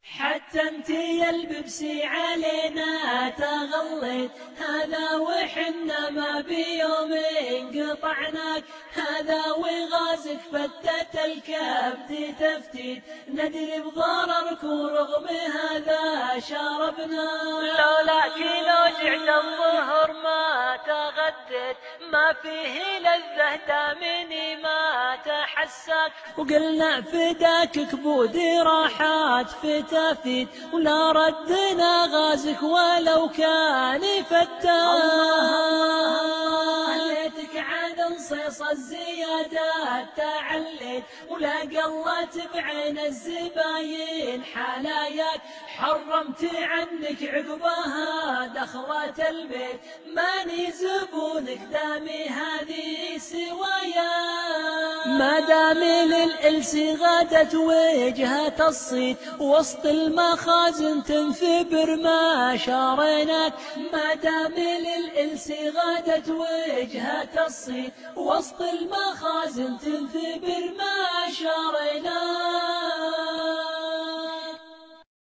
حتى انت يا الببسي علينا تغليت، هذا وحنا ما بيوم قطعناك، هذا وغازك فتت الكبد تفتيت، ندري بضررك ورغم هذا شربنا. لولاك لو جعت الظهر ما تغديت، ما فيه لذة دامني ما تحسك، وقلنا فداك كبودي راحات فتافيت، ولا ردنا غازك ولو كان فتان. ليتك عاد انصيص الزيادات تعليت، ولا قلت بعين الزباين حلاياك، حرمت عنك عقبها دخلة البيت، ماني زبونك دامي هذه سوايا. ما دام للإلس غادت وجهة الصيت، وسط المخازن تنفبر ما شاريناك، ما دام للإلس غادت وجهة الصيت، وسط المخازن تنفبر ما